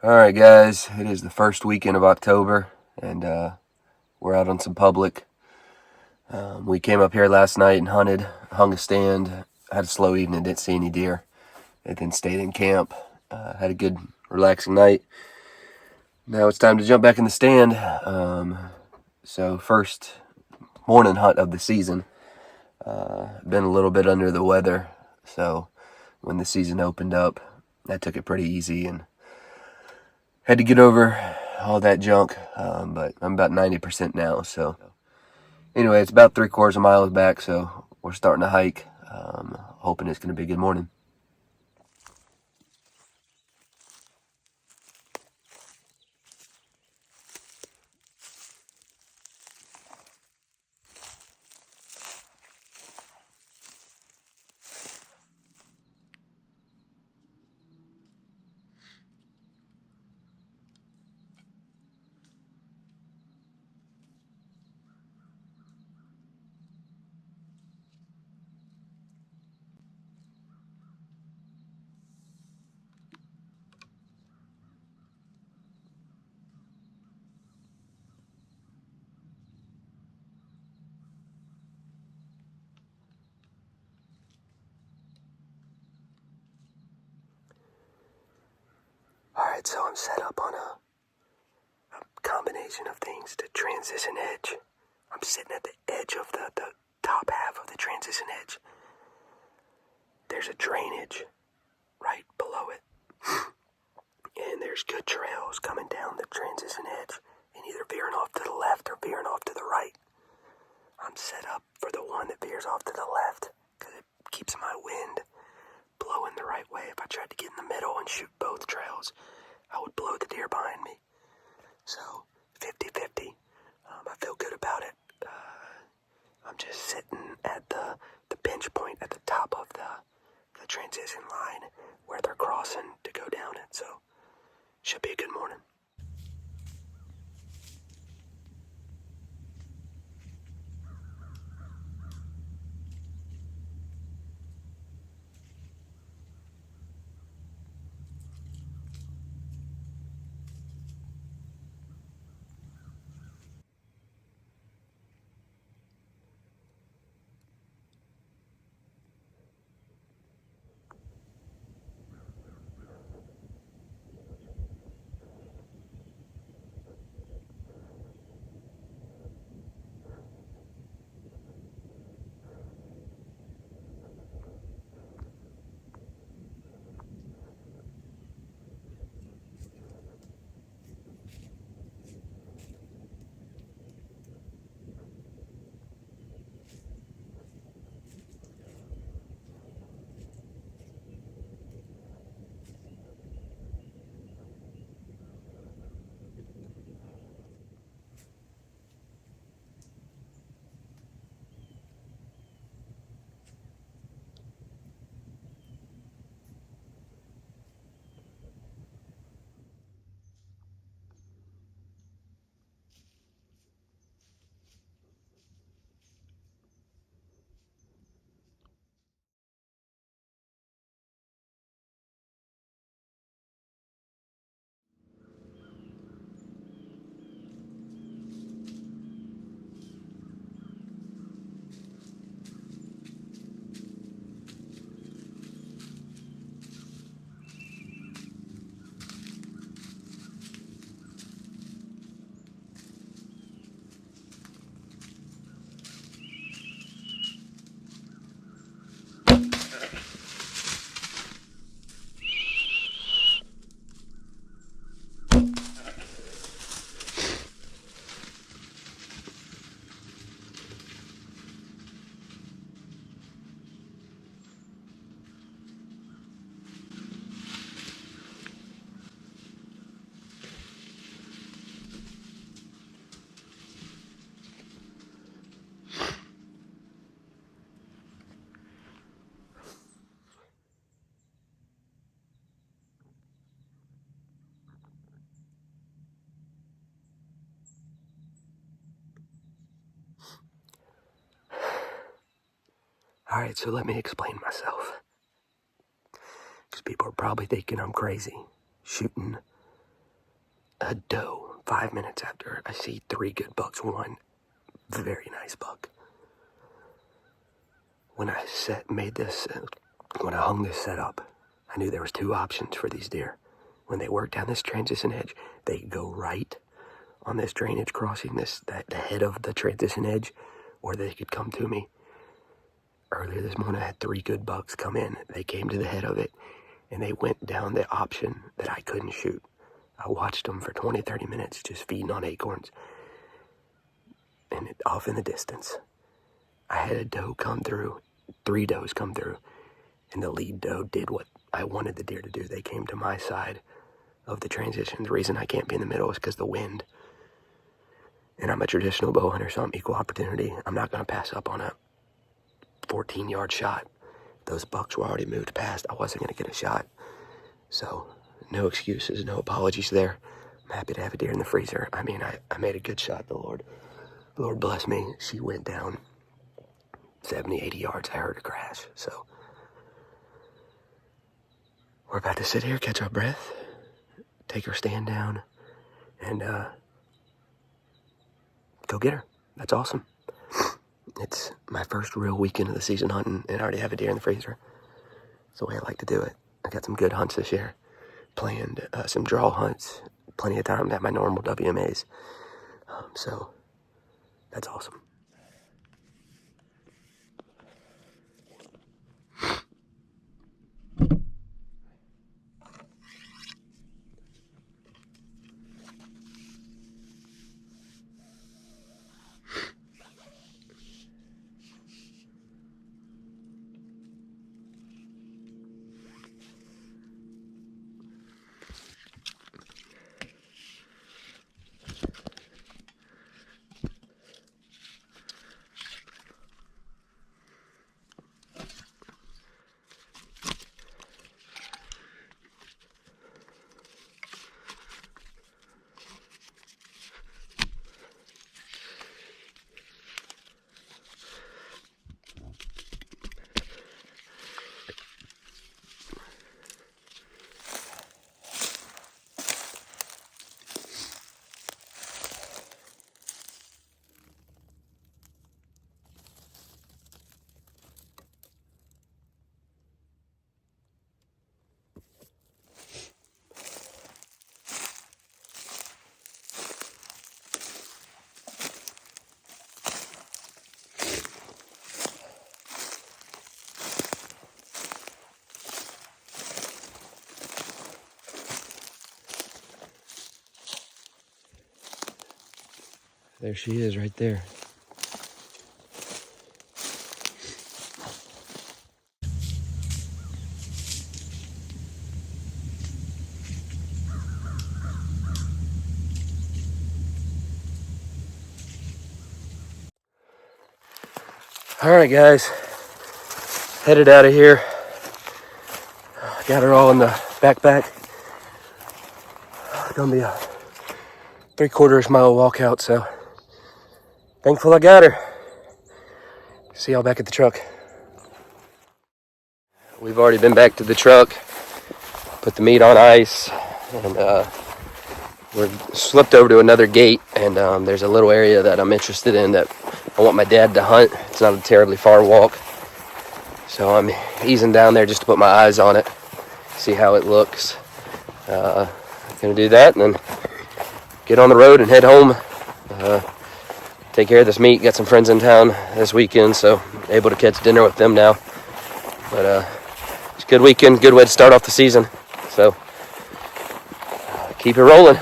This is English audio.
Alright, guys, it is the first weekend of October, and we're out on some public. We came up here last night and hunted, hung a stand, had a slow evening, didn't see any deer, and then stayed in camp. Had a good, relaxing night. Now it's time to jump back in the stand. So, first morning hunt of the season. Been a little bit under the weather, so when the season opened up, I took it pretty easy and had to get over all that junk, but I'm about 90% now. So anyway, it's about 3/4 miles back, so we're starting to hike. Hoping it's going to be a good morning. Alright, so I'm set up on a combination of things. The transition edge. I'm sitting at the edge of the top half of the transition edge. There's a drainage right below it. And there's good trails coming down the transition edge and either veering off to the left or veering off to the right. I'm set up for the one that veers off to the left because it keeps my wind blowing the right way. If I tried to get in the middle and shoot both trails, I would blow the deer behind me. So, 50-50. I feel good about it. I'm just sitting at the pinch point at the top of the transition line where they're crossing to go down it. So, should be a good morning. Alright, so let me explain myself. Because people are probably thinking I'm crazy. Shooting a doe. 5 minutes after, I see 3 good bucks. One very nice buck. When I when I hung this setup, I knew there was 2 options for these deer. When they work down this transition edge, they go right on this drainage crossing, the head of the transition edge, or they could come to me. Earlier this morning, I had 3 good bucks come in. They came to the head of it, and they went down the option that I couldn't shoot. I watched them for 20, 30 minutes just feeding on acorns. And off in the distance, I had a doe come through, 3 does come through, and the lead doe did what I wanted the deer to do. They came to my side of the transition. The reason I can't be in the middle is because the wind. And I'm a traditional bow hunter, so I'm equal opportunity. I'm not going to pass up on a 14-yard shot. Those bucks were already moved past. I wasn't going to get a shot. So, no excuses, no apologies there. I'm happy to have a deer in the freezer. I mean, I made a good shot. The Lord bless me. She went down 70, 80 yards. I heard her crash. So, we're about to sit here, catch our breath, take our stand down, and go get her. That's awesome. It's my first real weekend of the season hunting, and I already have a deer in the freezer. It's the way I like to do it. I got some good hunts this year. Planned some draw hunts. Plenty of time at my normal WMAs. So, that's awesome. There she is right there. All right, guys. Headed out of here. Got her all in the backpack. It's gonna be a 3/4 mile walkout, so thankful I got her. See y'all back at the truck. We've already been back to the truck, put the meat on ice, and we're slipped over to another gate, and there's a little area that I'm interested in that I want my dad to hunt. It's not a terribly far walk, so I'm easing down there just to put my eyes on it, see how it looks. Gonna do that and then get on the road and head home. Take care of this meat. Got some friends in town this weekend, so able to catch dinner with them now. But it's a good weekend, good way to start off the season. So keep it rolling.